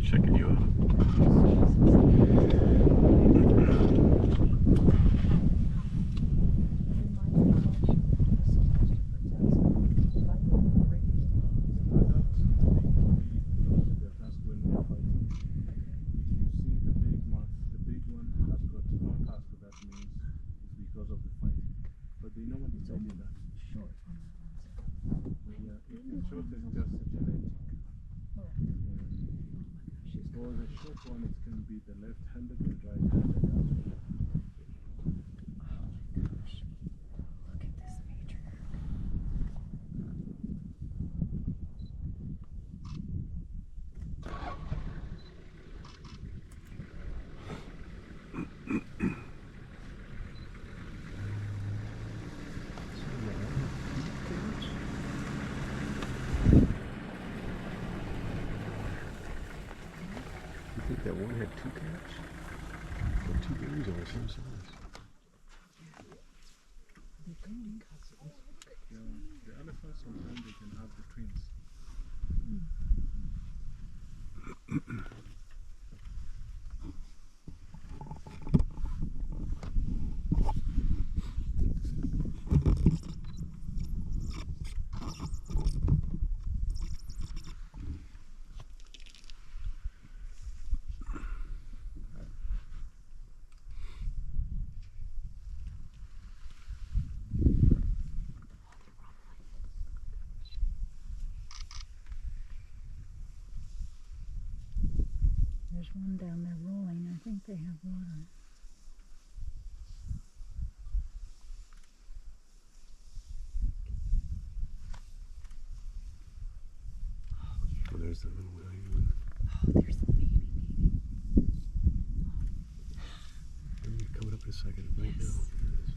Checking you out. For the short one, it's going to be the left-handed and right-handed as well. Look at this major. You think that one had two cats? Or two babies on the same size? Yeah, the elephants sometimes they can have the twins. There's one down there rolling. I think they have water. Oh, there's the little one. Oh, there's the baby. Coming up in a second. Right Yes. now. Here it is.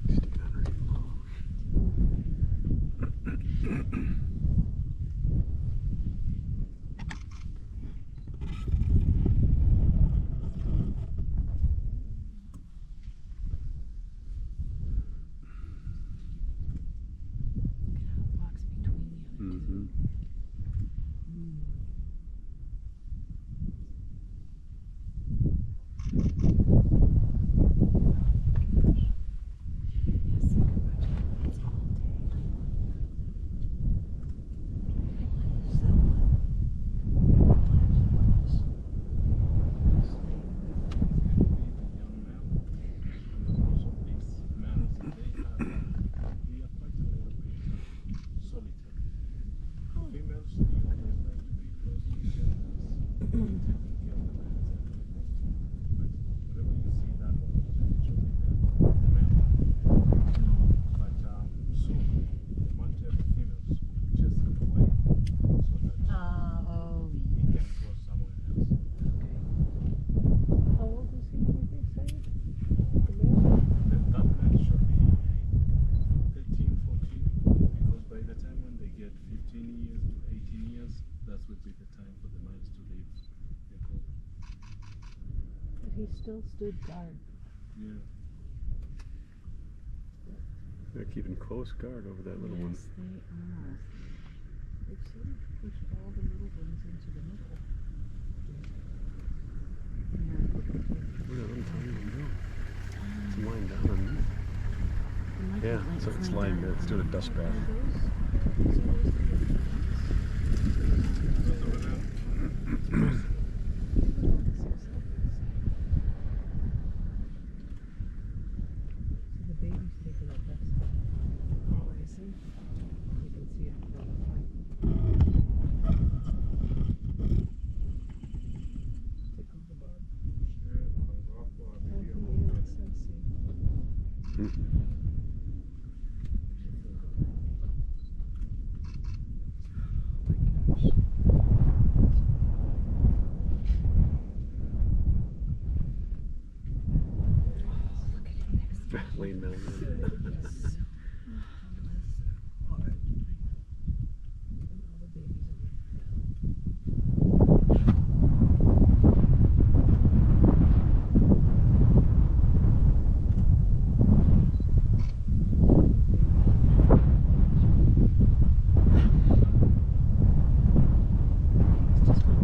Sticking underneath the log. Walks between the other Mm-hmm. Yes, I could watch it all day. Young male, and also these males, they are quite a little bit solitary. Females years to 18 years, that would be the time for the males to leave their coat. But he still stood guard. Yeah. They're keeping close guard over that little one. Yes, they are. They've sort of pushed all the little ones into the middle. Where did that little tiny one go? It's lying down on me. Yeah, so it's lying there. It's doing a dust bath. The baby's taking up that spot. Oh, I see. You can see it from the front. Tickle the bug. Oh, he is. I see. Laying down there.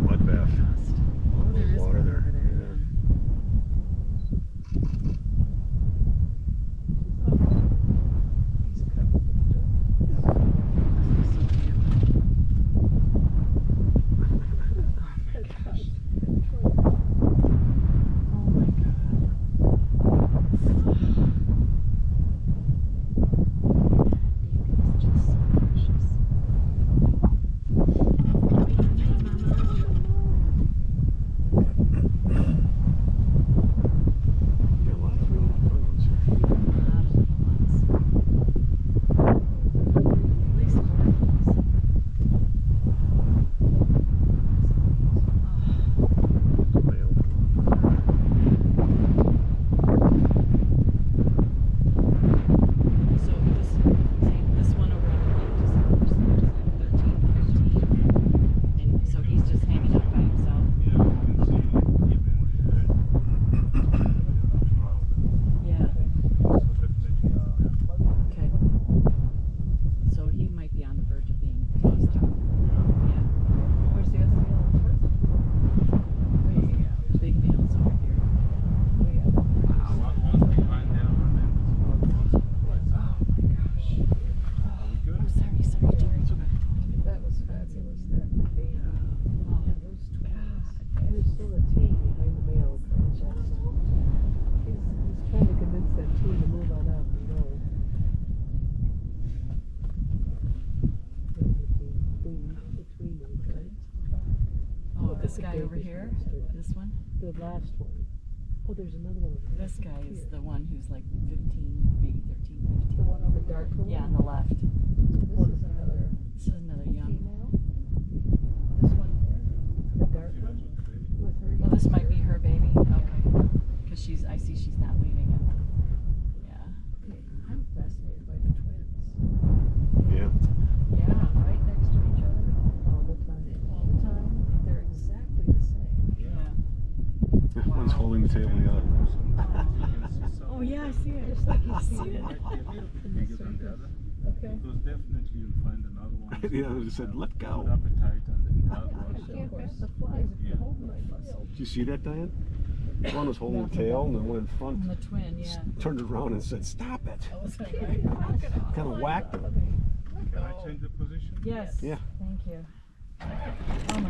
Mud bath. Oh, there is Water one there. over there. Yeah. He's covered with dirt. Oh my god. It's just so precious. Yeah, a lot of little ones here. A lot of little ones. At least four of these. Male. So this one over on the left is 13, 15. And so he's just hanging out by himself. Yeah, you can see even Yeah. so definitely. Okay. So he might be on the verge of being closed up. Yeah. Where's the other male in front? Way out. The big male's over here. Way out. One's behind them and then one's right side. Oh my gosh. Are we good? I'm sorry, Jerry. That was fabulous, that baby. Oh, And those twins. There's still a team behind the male. He's trying to convince that team to move on up and go. Between them, right? Oh, I this think guy they're over just here? mustard. This one? The last one. Oh, there's another one over there. This guy is Here. the one who's like 15, maybe 13, 15. The one on the dark one? Yeah, on the left. This is another This is another young. female. This one here, the dark Yeah, one, that's okay. with her. Well, this might be her baby. Okay. Because I see she's not leaving it. Yeah. Okay, I'm fascinated by the twins. Yeah. Yeah. Right next to each other. All the time. All the time. They're exactly the same. Yeah. One's holding the table, yeah. Oh, yeah, I see it. Just like you I see see it. it. Might be a little bit bigger than the other. Okay. Because definitely you'll find another one. Yeah, I just said, have "Let go." Good appetite and then the other I one. can't miss the flies if Yeah. you hold my muscle. Did you see that, Diane? One was holding the tail, and the one in front And the twin, yeah. turned around and said, "Stop it!" Kind of whacked him. Can I change the position? Yes. Yeah. Thank you. Oh my